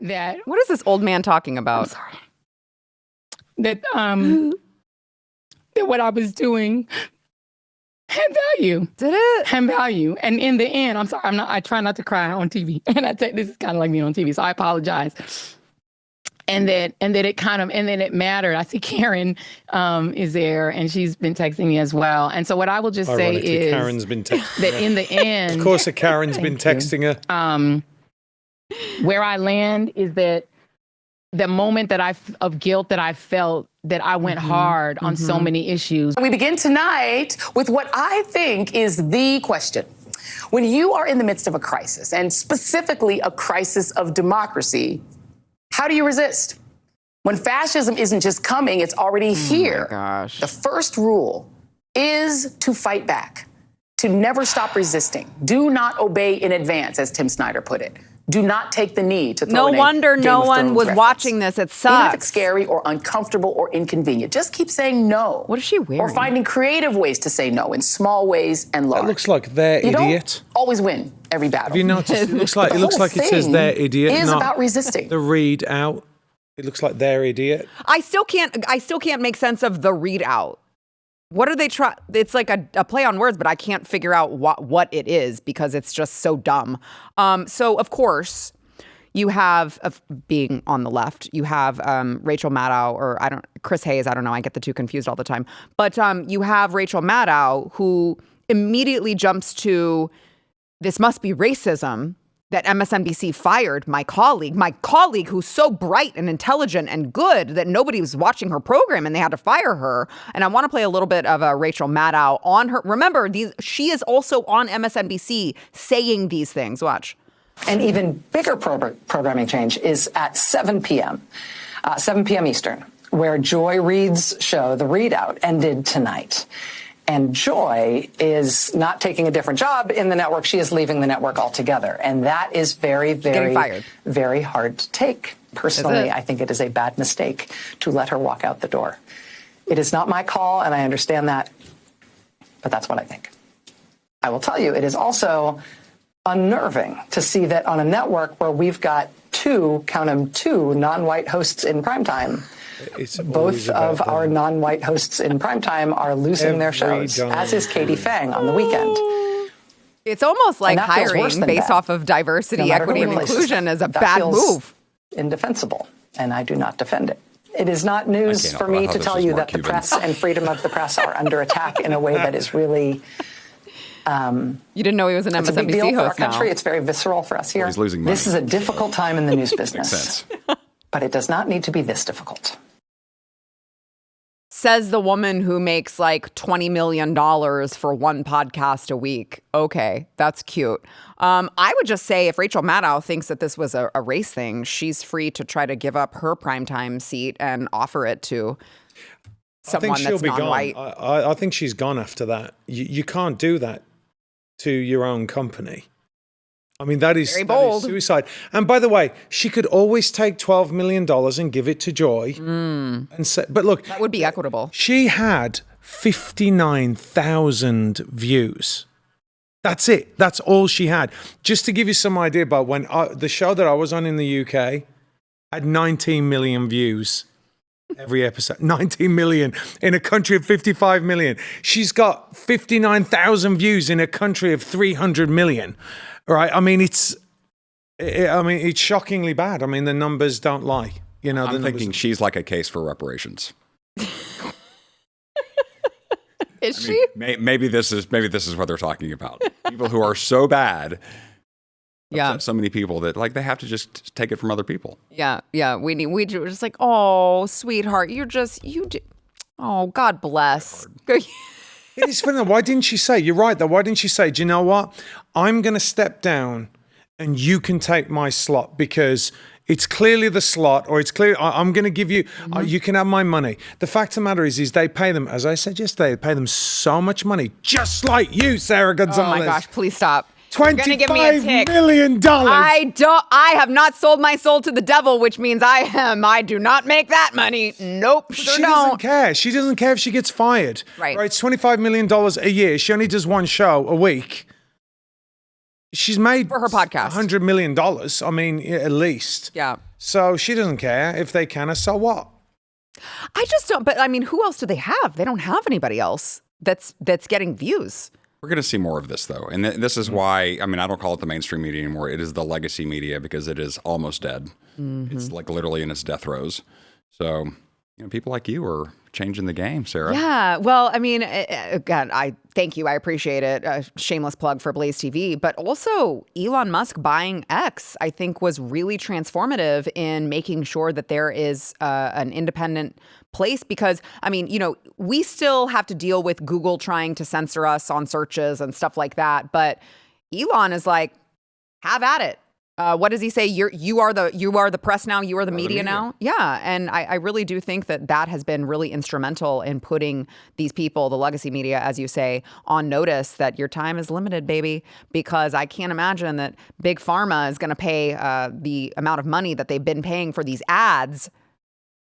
that What is this old man talking I'm about? sorry. That that what I was doing had value. Did it? Had value. And in the end, I'm sorry, I try not to cry on TV. And this is kind of like me on TV, so I apologize. And that it mattered. I see Karen is there, and she's been texting me as well. And so what I will just say is Karen's been texting that her. in the end, Of course, Karen's been texting her. where I land is that the moment that of guilt that I felt, that I went hard on so many issues. We begin tonight with what I think is the question. When you are in the midst of a crisis, and specifically a crisis of democracy, how do you resist? When fascism isn't just coming, it's already here. Oh my gosh. The first rule is to fight back, to never stop resisting. Do not obey in advance, as Tim Snyder put it. Do not take the knee to throw No in a wonder Game no of one Thrones was reference. watching this. It sucks. Even if it's scary or uncomfortable or inconvenient, just keep saying no. What is she wearing? Or finding creative ways to say no in small ways and large. That looks like their You idiot. don't always win every battle. Have you noticed? It looks like The it looks whole like it says thing their idiot. is not about resisting. The read out. It looks like their idiot. I still can't make sense of the readout. What are they trying? It's like a play on words, but I can't figure out what it is because it's just so dumb. So of course, you have, being on the left, you have Rachel Maddow, or Chris Hayes, I don't know, I get the two confused all the time. But you have Rachel Maddow, who immediately jumps to, this must be racism, that MSNBC fired my colleague who's so bright and intelligent and good that nobody was watching her program and they had to fire her. And I want to play a little bit of Rachel Maddow on her. Remember, she is also on MSNBC saying these things. Watch. An even bigger programming change is at 7 p.m., 7 p.m. Eastern, where Joy Reid's show, The Readout, ended tonight. And Joy is not taking a different job in the network. She is leaving the network altogether. And that is very, very, very hard to take. Personally, I think it is a bad mistake to let her walk out the door. It is not my call, and I understand that, but that's what I think. I will tell you, it is also unnerving to see that on a network where we've got two non-white hosts in primetime, both of our non-white hosts in primetime are losing their shows, as is Katie Fang on the weekend. It's almost like hiring based off of diversity, equity, and inclusion is a bad move. Indefensible, and I do not defend it. It is not news for me to tell you that the press and freedom of the press are under attack in a way that is really... you didn't know he was an MSNBC host. It's a big deal for our country. It's very visceral for us here. He's losing money. This is a difficult time in the news business. Makes sense. But it does not need to be this difficult. Says the woman who makes like $20 million for one podcast a week. Okay, that's cute. I would just say if Rachel Maddow thinks that this was a race thing, she's free to try to give up her primetime seat and offer it to someone that's non-white. I think she's gone after that. You can't do that to your own company. I mean, that is suicide. And by the way, she could always take $12 million and give it to Joy. And say, but look, that would be equitable. She had 59,000 views. That's it. That's all she had. Just to give you some idea about when the show that I was on in the UK had 19 million views. Every episode, 19 million in a country of 55 million. She's got 59,000 views in a country of 300 million. Right? I mean, it's shockingly bad. I mean, the numbers don't lie. You know, I'm thinking she's like a case for reparations. Is she? Maybe this is what they're talking about. People who are so bad. Yeah, so many people that like they have to just take it from other people. Yeah. We just like, oh, sweetheart, oh, God bless. It is funny. Why didn't she say? You're right though. Why didn't she say? Do you know what? I'm going to step down, and you can take my slot because it's clearly the slot, or it's clear. I'm going to give you. You can have my money. The fact of the matter is they pay them, as I said yesterday, they pay them so much money, just like you, Sara Gonzales. Oh my gosh! Please stop. $25 million. I have not sold my soul to the devil, which means I do not make that money. Nope, sure she don't. Doesn't care. She doesn't care if she gets fired. Right. It's $25 million a year. She only does one show a week. she's made For her podcast. $100 million. I mean, at least. Yeah. So she doesn't care if they can, so what? I just don't. But I mean, who else do they have? They don't have anybody else that's getting views. We're going to see more of this, though. And this is why, I mean, I don't call it the mainstream media anymore. It is the legacy media because it is almost dead. It's like literally in its death throes. So, people like you are changing the game, Sarah. Yeah. Well, I mean, again, I thank you. I appreciate it. A shameless plug for Blaze TV. But also, Elon Musk buying X, I think, was really transformative in making sure that there is an independent place. Because, I mean, we still have to deal with Google trying to censor us on searches and stuff like that. But Elon is like, have at it. What does he say? You are the press now. You are the media now. Yeah, and I really do think that has been really instrumental in putting these people, the legacy media, as you say, on notice that your time is limited, baby. Because I can't imagine that Big Pharma is going to pay the amount of money that they've been paying for these ads.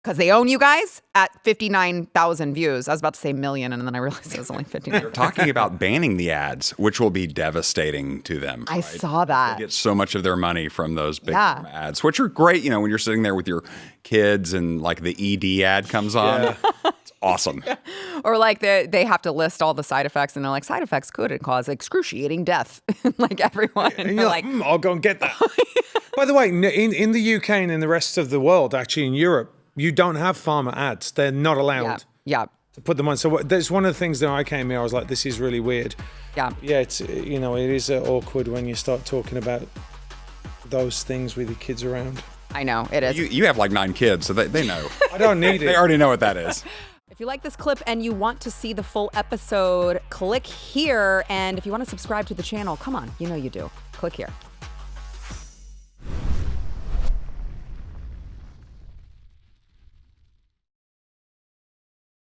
Because they own you guys at 59,000 views. I was about to say million, and then I realized it was only 59. They're talking about banning the ads, which will be devastating to them. I saw that. They get so much of their money from those big Yeah. ads, which are great, when you're sitting there with your kids and like the ED ad comes on. Yeah. It's awesome. Or like they have to list all the side effects, and they're like, side effects could cause excruciating death. Like everyone. And you're like, I'll go and get that. By the way, in the UK and in the rest of the world, actually in Europe, you don't have pharma ads. They're not allowed Yeah. to put them on. So that's one of the things that I came here, I was like, this is really weird. Yeah. Yeah, it's, it is awkward when you start talking about those things with your kids around. I know, it is. You have like 9 kids, so they know. I don't need it. They already know what that is. If you like this clip and you want to see the full episode, click here. And if you want to subscribe to the channel, come on, you know you do. Click here.